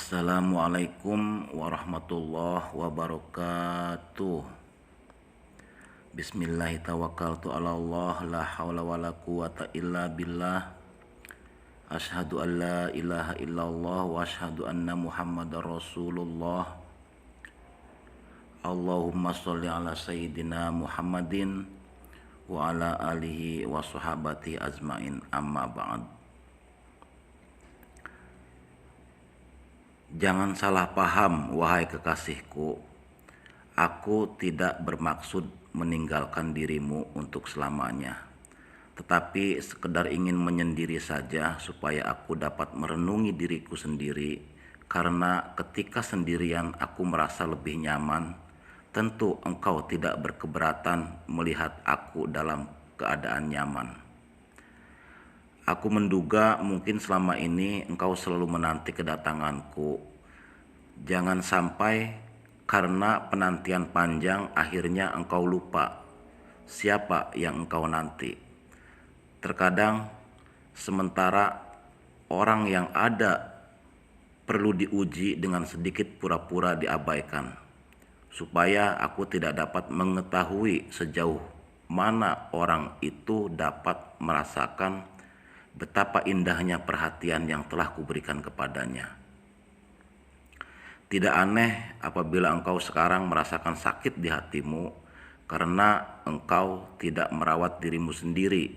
Assalamualaikum warahmatullahi wabarakatuh. Bismillahirrahmanirrahim. La haula wala quwata illa billah. Asyhadu an la ilaha illallah wa asyhadu anna Muhammadar Rasulullah. Allahumma sholli ala sayyidina Muhammadin wa ala alihi wa sahabati ajmain, amma ba'd. Jangan salah paham, wahai kekasihku. Aku tidak bermaksud meninggalkan dirimu untuk selamanya, tetapi sekedar ingin menyendiri saja supaya aku dapat merenungi diriku sendiri. Karena ketika sendirian aku merasa lebih nyaman. Tentu engkau tidak berkeberatan melihat aku dalam keadaan nyaman. Aku menduga mungkin selama ini engkau selalu menanti kedatanganku. Jangan sampai karena penantian panjang akhirnya engkau lupa siapa yang engkau nanti. Terkadang sementara orang yang ada perlu diuji dengan sedikit pura-pura diabaikan, supaya aku tidak dapat mengetahui sejauh mana orang itu dapat merasakan betapa indahnya perhatian yang telah kuberikan kepadanya. Tidak aneh apabila engkau sekarang merasakan sakit di hatimu karena engkau tidak merawat dirimu sendiri.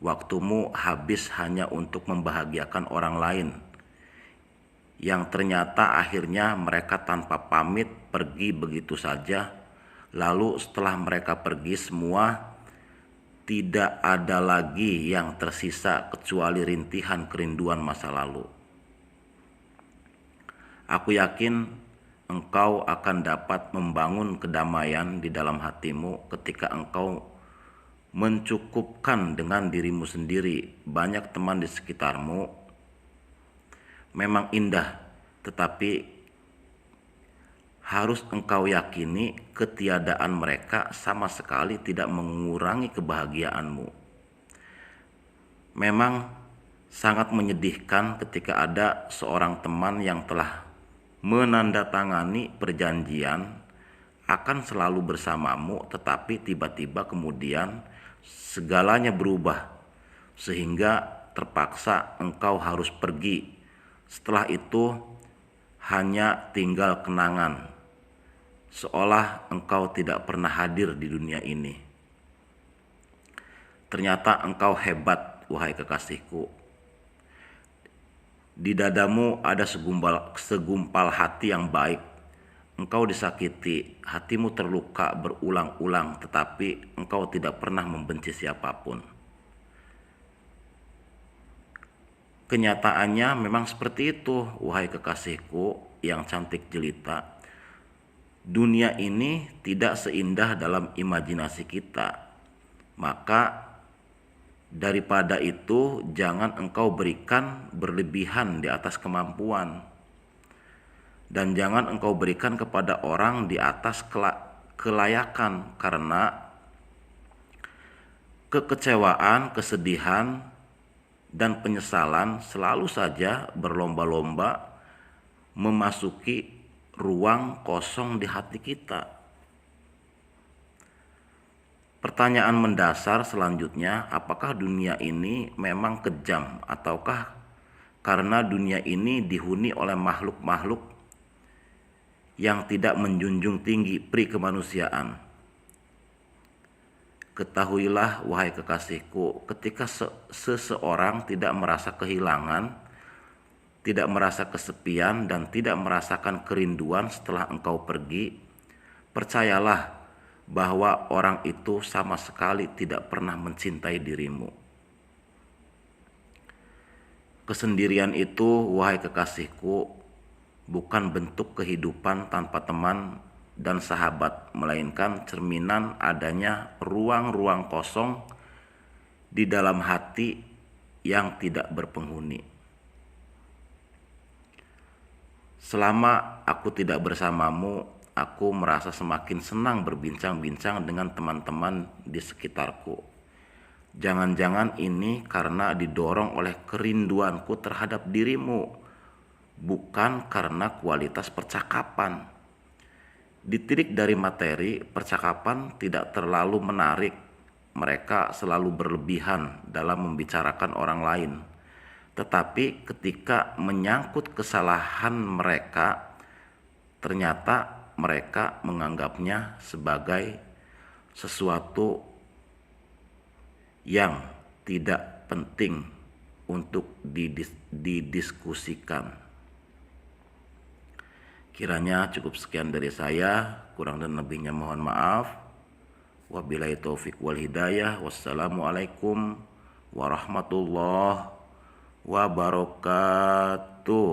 Waktumu habis hanya untuk membahagiakan orang lain, yang ternyata akhirnya mereka tanpa pamit pergi begitu saja. Lalu setelah mereka pergi semua, tidak ada lagi yang tersisa kecuali rintihan kerinduan masa lalu. Aku yakin engkau akan dapat membangun kedamaian di dalam hatimu ketika engkau mencukupkan dengan dirimu sendiri. Banyak teman di sekitarmu memang indah, tetapi harus engkau yakini ketiadaan mereka sama sekali tidak mengurangi kebahagiaanmu. Memang sangat menyedihkan ketika ada seorang teman yang telah menandatangani perjanjian akan selalu bersamamu, tetapi tiba-tiba kemudian segalanya berubah sehingga terpaksa engkau harus pergi. Setelah itu hanya tinggal kenangan, seolah engkau tidak pernah hadir di dunia ini. Ternyata engkau hebat, wahai kekasihku. Di dadamu ada segumpal hati yang baik. Engkau disakiti, hatimu terluka berulang-ulang, tetapi engkau tidak pernah membenci siapapun. Kenyataannya memang seperti itu, wahai kekasihku yang cantik jelita. Dunia ini tidak seindah dalam imajinasi kita. Maka daripada itu, jangan engkau berikan berlebihan di atas kemampuan. Dan jangan engkau berikan kepada orang di atas kelayakan, karena kekecewaan, kesedihan, dan penyesalan selalu saja berlomba-lomba memasuki ruang kosong di hati kita. Pertanyaan mendasar selanjutnya, apakah dunia ini memang kejam, ataukah karena dunia ini dihuni oleh makhluk-makhluk yang tidak menjunjung tinggi pri kemanusiaan? Ketahuilah, wahai kekasihku, ketika seseorang tidak merasa kehilangan, tidak merasa kesepian, dan tidak merasakan kerinduan setelah engkau pergi, percayalah bahwa orang itu sama sekali tidak pernah mencintai dirimu. Kesendirian itu, wahai kekasihku, bukan bentuk kehidupan tanpa teman dan sahabat, melainkan cerminan adanya ruang-ruang kosong di dalam hati yang tidak berpenghuni. Selama aku tidak bersamamu, aku merasa semakin senang berbincang-bincang dengan teman-teman di sekitarku. Jangan-jangan ini karena didorong oleh kerinduanku terhadap dirimu. bukan karena kualitas percakapan. Ditilik dari materi, percakapan tidak terlalu menarik. Mereka selalu berlebihan dalam membicarakan orang lain. Tetapi ketika menyangkut kesalahan mereka, ternyata mereka menganggapnya sebagai sesuatu yang tidak penting untuk didiskusikan. Kiranya cukup sekian dari saya, kurang dan lebihnya mohon maaf. Wabillahi taufik wal hidayah. Wassalamualaikum warahmatullahi wabarakatuh.